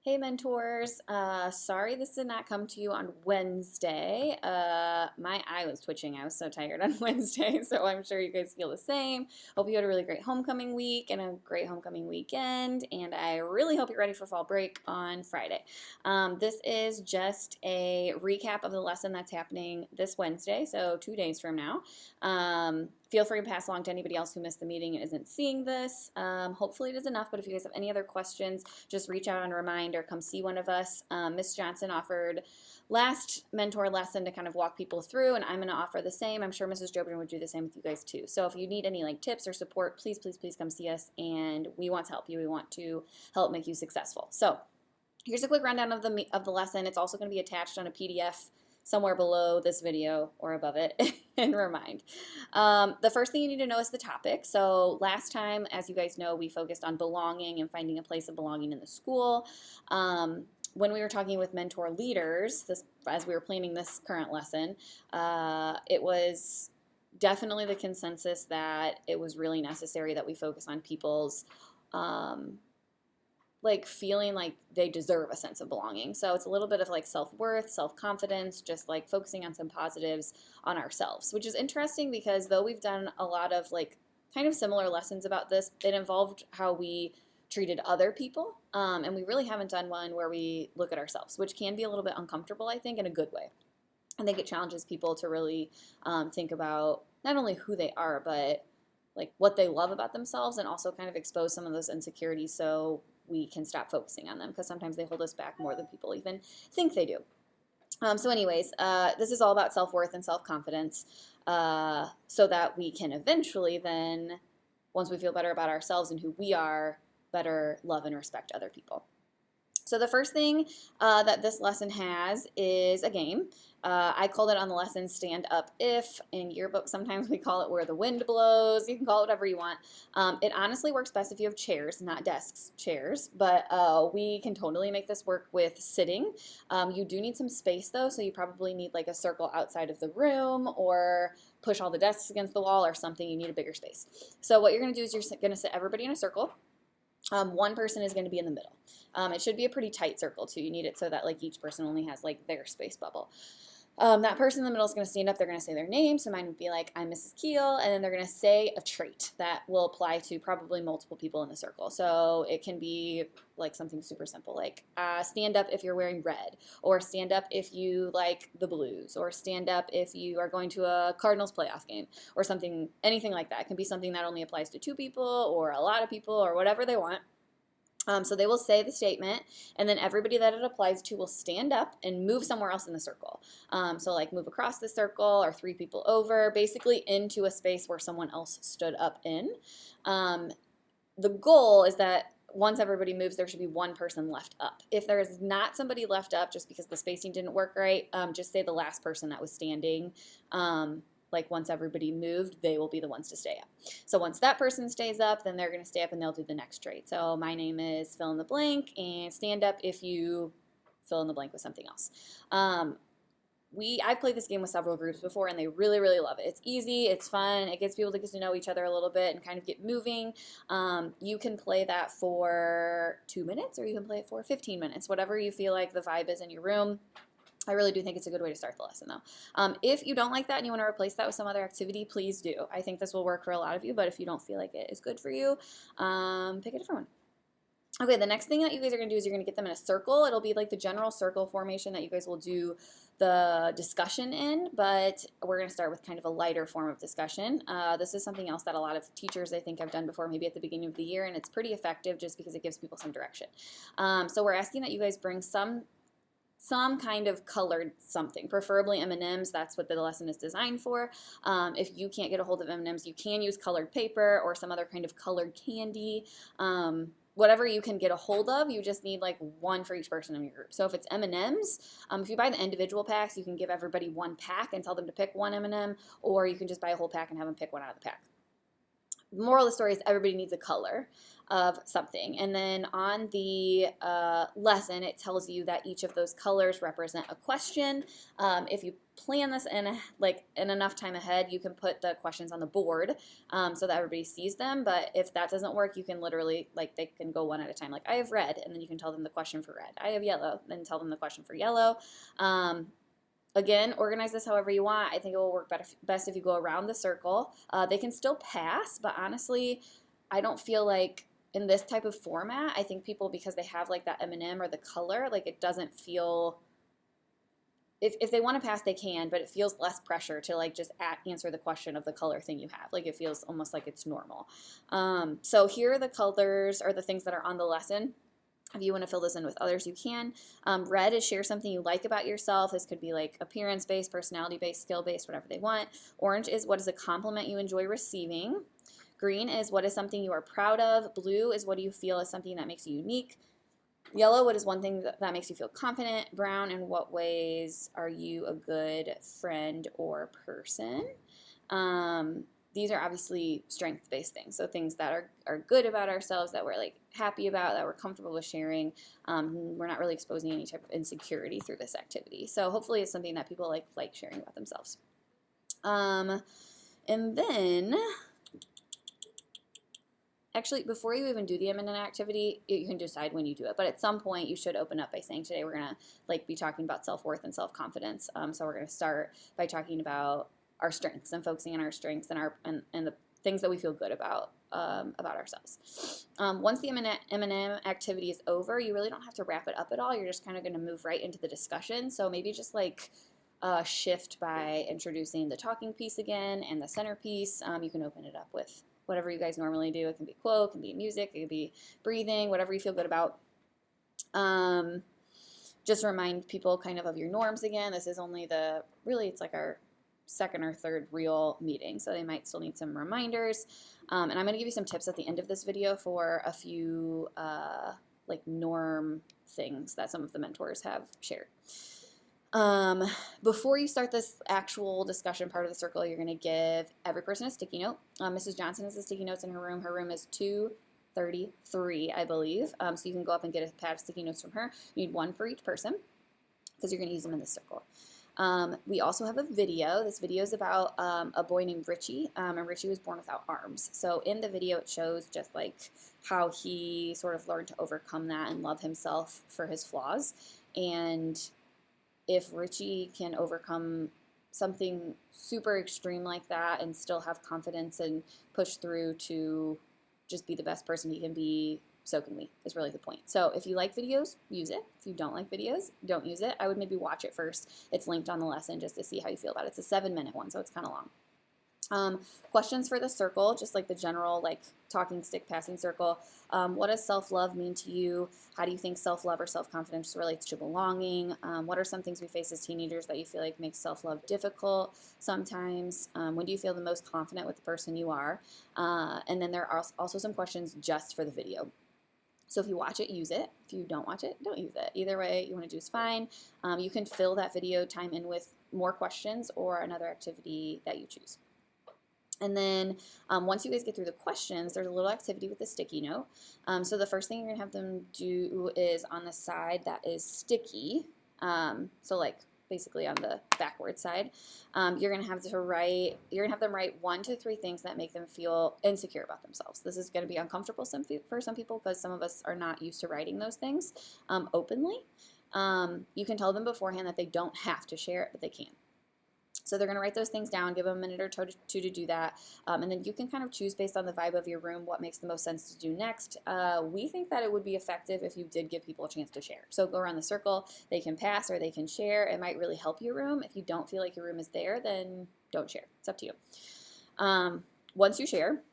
Hey mentors, sorry this did not come to you on Wednesday. My eye was twitching. I was so tired on Wednesday, so I'm sure you guys feel the same. Hope you had a really great homecoming week and a great homecoming weekend, and I really hope you're ready for fall break on Friday. This is just a recap of the lesson that's happening this Wednesday, so 2 days from now. Feel free to pass along to anybody else who missed the meeting and isn't seeing this. Hopefully it is enough, but if you guys have any other questions, just reach out on Remind or come see one of us. Miss Johnson offered last mentor lesson to kind of walk people through, and I'm going to offer the same. I'm sure Mrs. Jobin would do the same with you guys too. So if you need any like tips or support, please, please, please come see us, and we want to help you. We want to help make you successful. So here's a quick rundown of the lesson. It's also going to be attached on a PDF somewhere below this video or above it and Remind. The first thing you need to know is the topic. So last time, as you guys know, we focused on belonging and finding a place of belonging in the school. When we were talking with mentor leaders, as we were planning this current lesson, it was definitely the consensus that it was really necessary that we focus on people's like feeling like they deserve a sense of belonging. So it's a little bit of like self-worth, self-confidence, just like focusing on some positives on ourselves, which is interesting because though we've done a lot of like kind of similar lessons about this, it involved how we treated other people. And we really haven't done one where we look at ourselves, which can be a little bit uncomfortable, I think, in a good way. I think it challenges people to really think about not only who they are, but like what they love about themselves, and also kind of expose some of those insecurities so we can stop focusing on them, because sometimes they hold us back more than people even think they do. So anyways, this is all about self-worth and self-confidence, so that we can eventually then, once we feel better about ourselves and who we are, better love and respect other people. So the first thing that this lesson has is a game. I called it on the lesson Stand Up If. In yearbook, sometimes we call it Where the Wind Blows. You can call it whatever you want. It honestly works best if you have chairs, not desks, chairs. But we can totally make this work with sitting. You do need some space though, so you probably need like a circle outside of the room, or push all the desks against the wall or something. You need a bigger space. So what you're going to do is you're going to sit everybody in a circle. One person is going to be in the middle. It should be a pretty tight circle too. You need it so that like each person only has like their space bubble. That person in the middle is going to stand up. They're going to say their name. So mine would be like, I'm Mrs. Keel. And then they're going to say a trait that will apply to probably multiple people in the circle. So it can be like something super simple, like stand up if you're wearing red, or stand up if you like the Blues, or stand up if you are going to a Cardinals playoff game, or something, anything like that. It can be something that only applies to 2 people or a lot of people or whatever they want. So they will say the statement, and then everybody that it applies to will stand up and move somewhere else in the circle. So like move across the circle or 3 people over, basically into a space where someone else stood up in. The goal is that once everybody moves, there should be 1 person left up. If there is not somebody left up just because the spacing didn't work right, just say the last person that was standing. Like once everybody moved, they will be the ones to stay up. So once that person stays up, then they're going to stay up and they'll do the next trait. So my name is fill in the blank, and stand up if you fill in the blank with something else. I've played this game with several groups before, and they really, really love it. It's easy, it's fun, it gets people to get to know each other a little bit and kind of get moving. You can play that for 2 minutes, or you can play it for 15 minutes, whatever you feel like the vibe is in your room. I really do think it's a good way to start the lesson, though. If you don't like that and you want to replace that with some other activity, please do. I think this will work for a lot of you, but if you don't feel like it is good for you, pick a different one. Okay, the next thing that you guys are going to do is you're going to get them in a circle. It'll be like the general circle formation that you guys will do the discussion in, but we're going to start with kind of a lighter form of discussion. This is something else that a lot of teachers, I think, have done before, maybe at the beginning of the year, and it's pretty effective just because it gives people some direction. So we're asking that you guys bring some kind of colored something, preferably M&Ms. That's what the lesson is designed for. If you can't get a hold of M&Ms, you can use colored paper or some other kind of colored candy. Whatever you can get a hold of, you just need like 1 for each person in your group. So if it's M&Ms, if you buy the individual packs, you can give everybody 1 pack and tell them to pick 1 M&M, or you can just buy a whole pack and have them pick 1 out of the pack. The moral of the story is everybody needs a color. of something. And then on the lesson, it tells you that each of those colors represent a question. If you plan this in enough time ahead, you can put the questions on the board so that everybody sees them. But if that doesn't work, you can literally, they can go one at a time. Like, I have red, and then you can tell them the question for red. I have yellow, then tell them the question for yellow. Again, organize this however you want. I think it will work best if you go around the circle. They can still pass, but honestly, I don't feel like in this type of format, I think people, because they have like that M&M or the color, like it doesn't feel, if they want to pass, they can, but it feels less pressure to like just answer the question of the color thing you have. Like it feels almost like it's normal. So here are the colors or the things that are on the lesson. If you want to fill this in with others, you can. Red is share something you like about yourself. This could be like appearance-based, personality-based, skill-based, whatever they want. Orange is what is a compliment you enjoy receiving. Green is what is something you are proud of. Blue is what do you feel is something that makes you unique. Yellow, what is one thing that makes you feel confident. Brown, in what ways are you a good friend or person? These are obviously strength-based things, so things that are good about ourselves, that we're like happy about, that we're comfortable with sharing. We're not really exposing any type of insecurity through this activity. So hopefully it's something that people like sharing about themselves. And then, actually, before you even do the M&M activity, you can decide when you do it. But at some point, you should open up by saying, today we're going to be talking about self-worth and self-confidence. So we're going to start by talking about our strengths and focusing on our strengths and the things that we feel good about ourselves. Once the M&M activity is over, you really don't have to wrap it up at all. You're just kind of going to move right into the discussion. So maybe just shift by introducing the talking piece again and the centerpiece. You can open it up with whatever you guys normally do. It can be quote, it can be music, it can be breathing, whatever you feel good about. Just remind people kind of your norms again. This is only it's like our second or third real meeting, so they might still need some reminders. And I'm going to give you some tips at the end of this video for a few norm things that some of the mentors have shared. Before you start this actual discussion part of the circle, you're going to give every person a sticky note. Mrs. Johnson has the sticky notes in her room. Her room is 233, I believe. So you can go up and get a pad of sticky notes from her. You need one for each person because you're going to use them in this circle. We also have a video. This video is about a boy named Richie, and Richie was born without arms. So in the video, it shows just how he sort of learned to overcome that and love himself for his flaws. And if Richie can overcome something super extreme like that and still have confidence and push through to just be the best person he can be, so can we, is really the point. So if you like videos, use it. If you don't like videos, don't use it. I would maybe watch it first. It's linked on the lesson just to see how you feel about it. It's a 7-minute one, so it's kind of long. Questions for the circle, just like the general talking stick passing circle. What does self-love mean to you? How do you think self-love or self-confidence relates to belonging? What are some things we face as teenagers that you feel like makes self-love difficult sometimes? When do you feel the most confident with the person you are? And then there are also some questions just for the video. So if you watch it, use it. If you don't watch it, don't use it. Either way you want to do is fine. You can fill that video time in with more questions or another activity that you choose. And then once you guys get through the questions, there's a little activity with the sticky note. So the first thing you're going to have them do is on the side that is sticky, basically on the backward side, you're going to have them write 1 to 3 things that make them feel insecure about themselves. This is going to be uncomfortable for some people because some of us are not used to writing those things openly. You can tell them beforehand that they don't have to share it, but they can. So they're going to write those things down, give them a minute or two to do that, and then you can kind of choose based on the vibe of your room what makes the most sense to do next. We think that it would be effective if you did give people a chance to share. So go around the circle, they can pass or they can share. It might really help your room. If you don't feel like your room is there, then don't share. It's up to you. Once you share,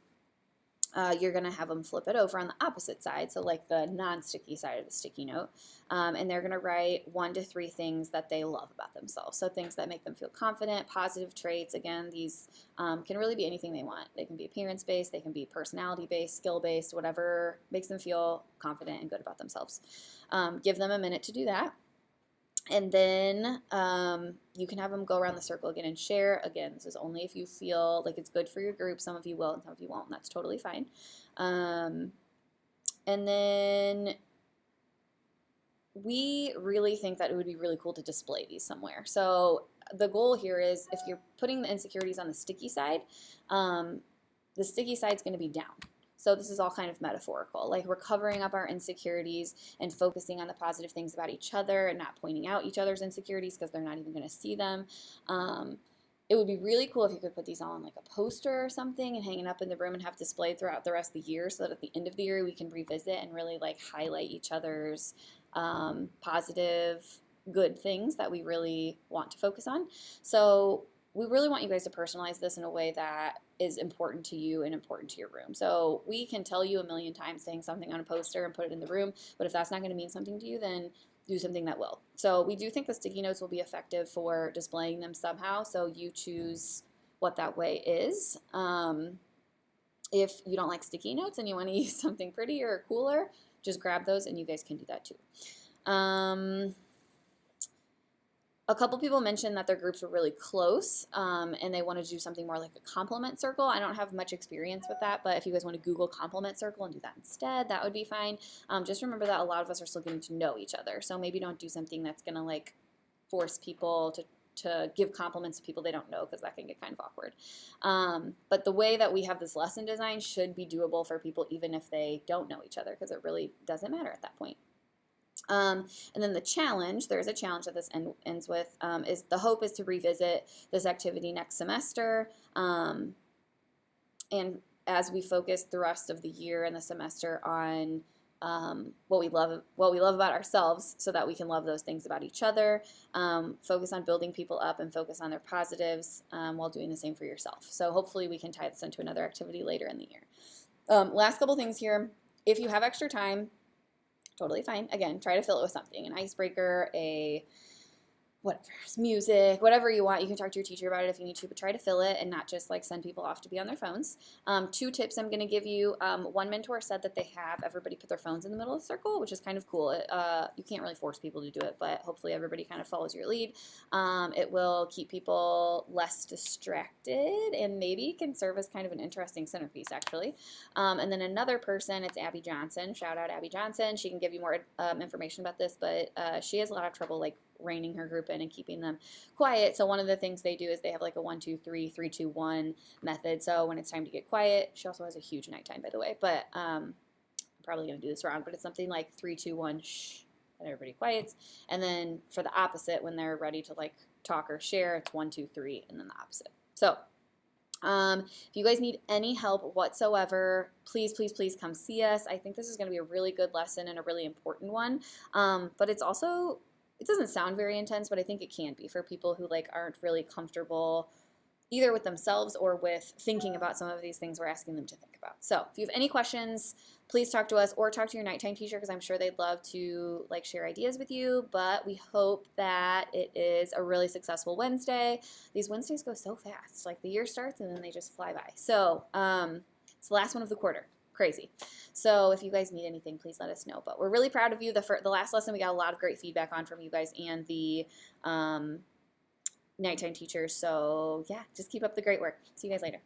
you're going to have them flip it over on the opposite side, so like the non-sticky side of the sticky note, and they're going to write 1 to 3 things that they love about themselves, so things that make them feel confident, positive traits. Again, these can really be anything they want. They can be appearance-based, they can be personality-based, skill-based, whatever makes them feel confident and good about themselves. Give them a minute to do that. And then you can have them go around the circle again and share. Again, this is only if you feel like it's good for your group. Some of you will and some of you won't, and that's totally fine. And then we really think that it would be really cool to display these somewhere. So the goal here is if you're putting the insecurities on the sticky side, the sticky side is going to be down. So this is all kind of metaphorical. Like we're covering up our insecurities and focusing on the positive things about each other and not pointing out each other's insecurities because they're not even going to see them. It would be really cool if you could put these on like a poster or something and hang it up in the room and have displayed throughout the rest of the year so that at the end of the year we can revisit and really like highlight each other's positive, good things that we really want to focus on. So we really want you guys to personalize this in a way that is important to you and important to your room. So we can tell you a million times to hang something on a poster and put it in the room, but if that's not going to mean something to you, then do something that will. So we do think the sticky notes will be effective for displaying them somehow, so you choose what that way is. If you don't like sticky notes and you want to use something prettier or cooler, just grab those and you guys can do that too. A couple people mentioned that their groups were really close and they wanted to do something more like a compliment circle. I don't have much experience with that, but if you guys want to Google compliment circle and do that instead, that would be fine. Just remember that a lot of us are still getting to know each other, so maybe don't do something that's going to like force people to give compliments to people they don't know, because that can get kind of awkward. But the way that we have this lesson design should be doable for people even if they don't know each other, because it really doesn't matter at that point. And then the challenge, there's a challenge that this ends with, is the hope is to revisit this activity next semester. And as we focus the rest of the year and the semester on what we love about ourselves, so that we can love those things about each other, focus on building people up and focus on their positives while doing the same for yourself. So hopefully we can tie this into another activity later in the year. Last couple things here. If you have extra time, totally fine. Again, try to fill it with something, an icebreaker, whatever, music, whatever you want. You can talk to your teacher about it if you need to, but try to fill it and not just like send people off to be on their phones. 2 tips I'm going to give you. One mentor said that they have everybody put their phones in the middle of the circle, which is kind of cool. You can't really force people to do it, but hopefully everybody kind of follows your lead. It will keep people less distracted and maybe can serve as kind of an interesting centerpiece, actually. And then another person, it's Abby Johnson. Shout out Abby Johnson. She can give you more information about this, but she has a lot of trouble like reining her group in and keeping them quiet. So one of the things they do is they have like a 1, 2, 3, 3, 2, 1 method. So when it's time to get quiet, she also has a huge nighttime, by the way, but I'm probably going to do this wrong, but it's something like 3, 2, 1, shh, and everybody quiets. And then for the opposite, when they're ready to like talk or share, it's 1, 2, 3, and then the opposite. So if you guys need any help whatsoever, please, please, please come see us. I think this is going to be a really good lesson and a really important one. But it's also, it doesn't sound very intense, but I think it can be for people who like aren't really comfortable either with themselves or with thinking about some of these things we're asking them to think about. So if you have any questions, please talk to us or talk to your nighttime teacher, because I'm sure they'd love to like share ideas with you. But we hope that it is a really successful Wednesday. These Wednesdays go so fast. Like the year starts and then they just fly by. So it's the last one of the quarter. Crazy. So if you guys need anything, please let us know. But we're really proud of you. The last lesson we got a lot of great feedback on from you guys and the nighttime teachers. So yeah, just keep up the great work. See you guys later.